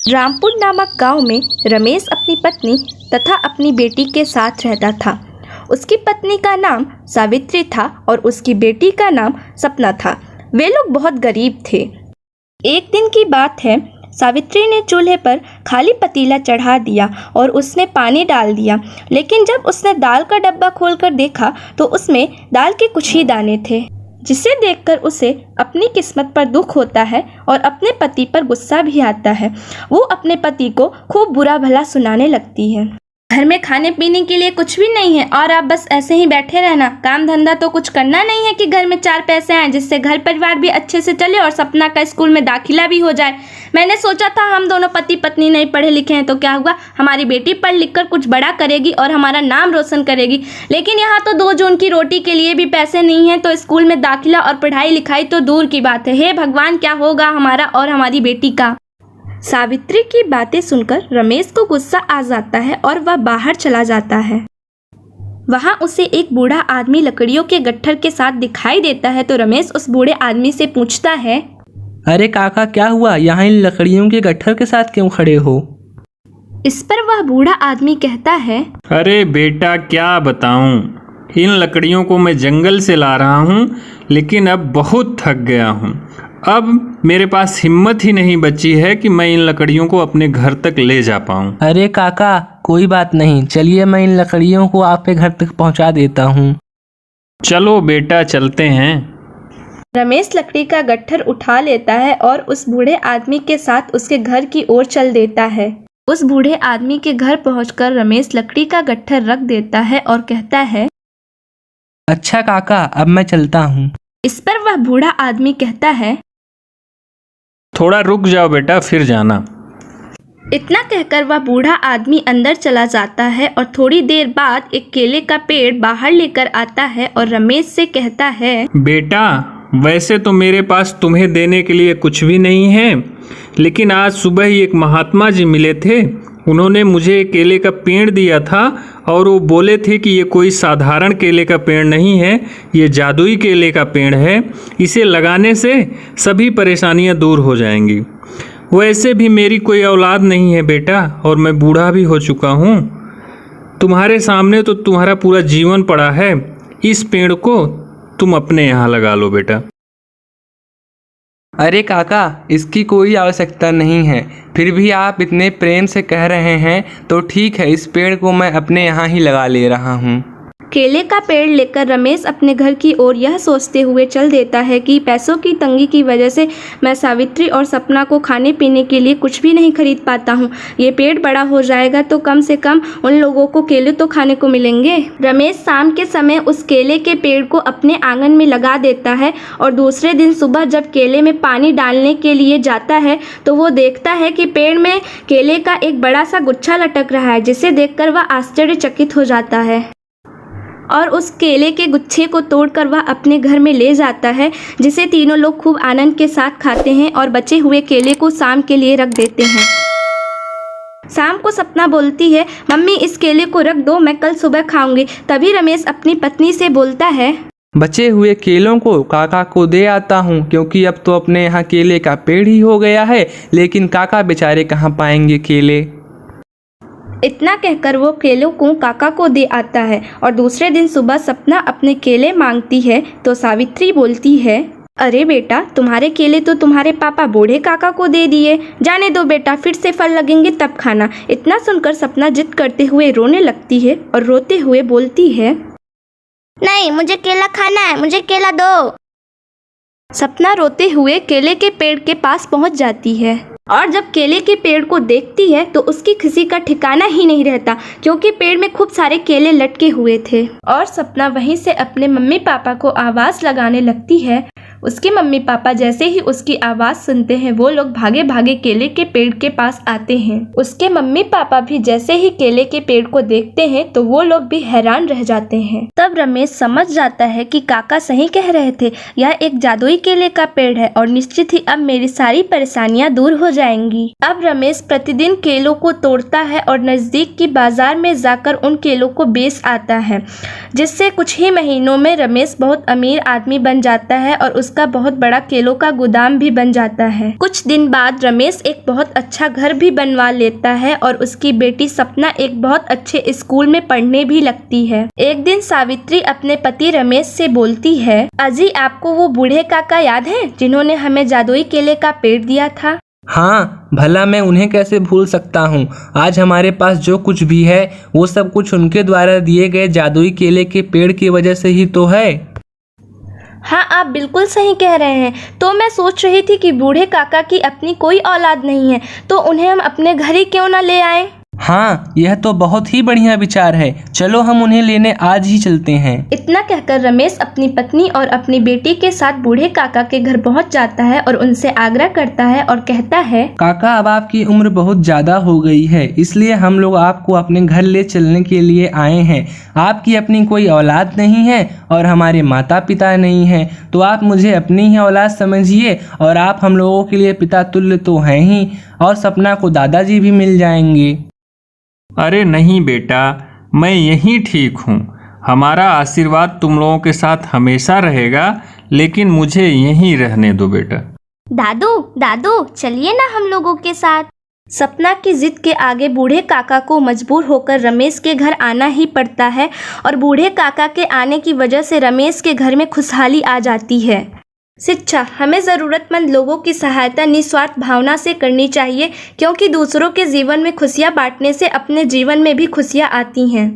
रामपुर नामक गांव में रमेश अपनी पत्नी तथा अपनी बेटी के साथ रहता था। उसकी पत्नी का नाम सावित्री था और उसकी बेटी का नाम सपना था। वे लोग बहुत गरीब थे। एक दिन की बात है, सावित्री ने चूल्हे पर खाली पतीला चढ़ा दिया और उसने पानी डाल दिया, लेकिन जब उसने दाल का डब्बा खोलकर देखा तो उसमें दाल के कुछ ही दाने थे, जिसे देखकर उसे अपनी किस्मत पर दुख होता है और अपने पति पर गुस्सा भी आता है। वो अपने पति को खूब बुरा भला सुनाने लगती है। घर में खाने पीने के लिए कुछ भी नहीं है और आप बस ऐसे ही बैठे रहना। काम धंधा तो कुछ करना नहीं है कि घर में 4 पैसे आए, जिससे घर परिवार भी अच्छे से चले और सपना का स्कूल में दाखिला भी हो जाए। मैंने सोचा था हम दोनों पति पत्नी नहीं पढ़े लिखे हैं तो क्या हुआ, हमारी बेटी पढ़ लिख कर कुछ बड़ा करेगी और हमारा नाम रोशन करेगी। लेकिन यहाँ तो 2 जून की रोटी के लिए भी पैसे नहीं हैं, तो स्कूल में दाखिला और पढ़ाई लिखाई तो दूर की बात है। हे भगवान, क्या होगा हमारा और हमारी बेटी का। सावित्री की बातें सुनकर रमेश को गुस्सा आ जाता है और वह बाहर चला जाता है। वहाँ उसे एक बूढ़ा आदमी लकड़ियों के गट्ठर के साथ दिखाई देता है, तो रमेश उस बूढ़े आदमी से पूछता है, अरे काका, क्या हुआ? यहाँ इन लकड़ियों के गट्ठर के साथ क्यों खड़े हो? इस पर वह बूढ़ा आदमी कहता है, अरे बेटा, क्या बताऊं, इन लकड़ियों को मैं जंगल से ला रहा हूं, लेकिन अब बहुत थक गया हूं। अब मेरे पास हिम्मत ही नहीं बची है कि मैं इन लकड़ियों को अपने घर तक ले जा पाऊं। अरे काका, कोई बात नहीं, चलिए मैं इन लकड़ियों को आपके घर तक पहुंचा देता हूं। चलो बेटा, चलते हैं। रमेश लकड़ी का गट्ठर उठा लेता है और उस बूढ़े आदमी के साथ उसके घर की ओर चल देता है। उस बूढ़े आदमी के घर पहुंचकर रमेश लकड़ी का गट्ठर रख देता है और कहता है, अच्छा काका, अब मैं चलता हूँ। इस पर वह बूढ़ा आदमी कहता है, थोड़ा रुक जाओ बेटा, फिर जाना। इतना कहकर वह बूढ़ा आदमी अंदर चला जाता है और थोड़ी देर बाद एक केले का पेड़ बाहर लेकर आता है और रमेश से कहता है, बेटा, वैसे तो मेरे पास तुम्हें देने के लिए कुछ भी नहीं है, लेकिन आज सुबह ही एक महात्मा जी मिले थे। उन्होंने मुझे एक केले का पेड़ दिया था और वो बोले थे कि ये कोई साधारण केले का पेड़ नहीं है, ये जादुई केले का पेड़ है। इसे लगाने से सभी परेशानियां दूर हो जाएंगी। वैसे भी मेरी कोई औलाद नहीं है बेटा, और मैं बूढ़ा भी हो चुका हूँ। तुम्हारे सामने तो तुम्हारा पूरा जीवन पड़ा है। इस पेड़ को तुम अपने यहाँ लगा लो बेटा। अरे काका, इसकी कोई आवश्यकता नहीं है, फिर भी आप इतने प्रेम से कह रहे हैं तो ठीक है, इस पेड़ को मैं अपने यहाँ ही लगा ले रहा हूँ। केले का पेड़ लेकर रमेश अपने घर की ओर यह सोचते हुए चल देता है कि पैसों की तंगी की वजह से मैं सावित्री और सपना को खाने पीने के लिए कुछ भी नहीं खरीद पाता हूँ। ये पेड़ बड़ा हो जाएगा तो कम से कम उन लोगों को केले तो खाने को मिलेंगे। रमेश शाम के समय उस केले के पेड़ को अपने आंगन में लगा देता है और दूसरे दिन सुबह जब केले में पानी डालने के लिए जाता है तो वो देखता है कि पेड़ में केले का एक बड़ा सा गुच्छा लटक रहा है, जिसे देखकर वह आश्चर्यचकित हो जाता है और उस केले के गुच्छे को तोड़कर वह अपने घर में ले जाता है, जिसे तीनों लोग खूब आनंद के साथ खाते हैं और बचे हुए केले को शाम के लिए रख देते हैं। शाम को सपना बोलती है, मम्मी इस केले को रख दो, मैं कल सुबह खाऊंगी। तभी रमेश अपनी पत्नी से बोलता है, बचे हुए केलों को काका को दे आता हूँ, क्योंकि अब तो अपने यहाँ केले का पेड़ ही हो गया है, लेकिन काका बेचारे कहाँ पाएंगे केले। इतना कहकर वो केलों को काका को दे आता है और दूसरे दिन सुबह सपना अपने केले मांगती है तो सावित्री बोलती है, अरे बेटा, तुम्हारे केले तो तुम्हारे पापा बूढ़े काका को दे दिए, जाने दो बेटा, फिर से फल लगेंगे तब खाना। इतना सुनकर सपना जिद करते हुए रोने लगती है और रोते हुए बोलती है, नहीं, मुझे केला खाना है, मुझे केला दो। सपना रोते हुए केले के पेड़ के पास पहुंच जाती है और जब केले के पेड़ को देखती है तो उसकी खुशी का ठिकाना ही नहीं रहता, क्योंकि पेड़ में खूब सारे केले लटके हुए थे। और सपना वहीं से अपने मम्मी पापा को आवाज़ लगाने लगती है। उसके मम्मी पापा जैसे ही उसकी आवाज़ सुनते हैं वो लोग भागे भागे केले के पेड़ के पास आते हैं। उसके मम्मी पापा भी जैसे ही केले के पेड़ को देखते हैं तो वो लोग भी हैरान रह जाते हैं। तब रमेश समझ जाता है कि काका सही कह रहे थे, यह एक जादुई केले का पेड़ है और निश्चित ही अब मेरी सारी परेशानियां दूर हो जाएंगी। अब रमेश प्रतिदिन केलों को तोड़ता है और नजदीक की बाजार में जाकर उन केलों को बेच आता है, जिससे कुछ ही महीनों में रमेश बहुत अमीर आदमी बन जाता है और उसके उसका बहुत बड़ा केलों का गोदाम भी बन जाता है। कुछ दिन बाद रमेश एक बहुत अच्छा घर भी बनवा लेता है और उसकी बेटी सपना एक बहुत अच्छे स्कूल में पढ़ने भी लगती है। एक दिन सावित्री अपने पति रमेश से बोलती है, अजी आपको वो बूढ़े काका याद है जिन्होंने हमें जादुई केले का पेड़ दिया था? हाँ, भला मैं उन्हें कैसे भूल सकता हूँ। आज हमारे पास जो कुछ भी है वो सब कुछ उनके द्वारा दिए गए जादुई केले के पेड़ की वजह से ही तो है। हाँ, आप बिल्कुल सही कह रहे हैं। तो मैं सोच रही थी कि बूढ़े काका की अपनी कोई औलाद नहीं है, तो उन्हें हम अपने घर ही क्यों ना ले आए। हाँ, यह तो बहुत ही बढ़िया विचार है। चलो हम उन्हें लेने आज ही चलते हैं। इतना कहकर रमेश अपनी पत्नी और अपनी बेटी के साथ बूढ़े काका के घर पहुंच जाता है और उनसे आग्रह करता है और कहता है, काका अब आपकी उम्र बहुत ज़्यादा हो गई है, इसलिए हम लोग आपको अपने घर ले चलने के लिए आए हैं। आपकी अपनी कोई औलाद नहीं है और हमारे माता पिता नहीं हैं, तो आप मुझे अपनी ही औलाद समझिए और आप हम लोगों के लिए पिता तुल्य तो हैं ही, और सपना को दादाजी भी मिल जाएंगे। अरे नहीं बेटा, मैं यहीं ठीक हूँ। हमारा आशीर्वाद तुम लोगों के साथ हमेशा रहेगा, लेकिन मुझे यहीं रहने दो बेटा। दादू दादू चलिए ना हम लोगों के साथ। सपना की जिद के आगे बूढ़े काका को मजबूर होकर रमेश के घर आना ही पड़ता है और बूढ़े काका के आने की वजह से रमेश के घर में खुशहाली आ जाती है। शिक्षा, हमें ज़रूरतमंद लोगों की सहायता निस्वार्थ भावना से करनी चाहिए, क्योंकि दूसरों के जीवन में खुशियाँ बांटने से अपने जीवन में भी खुशियाँ आती हैं।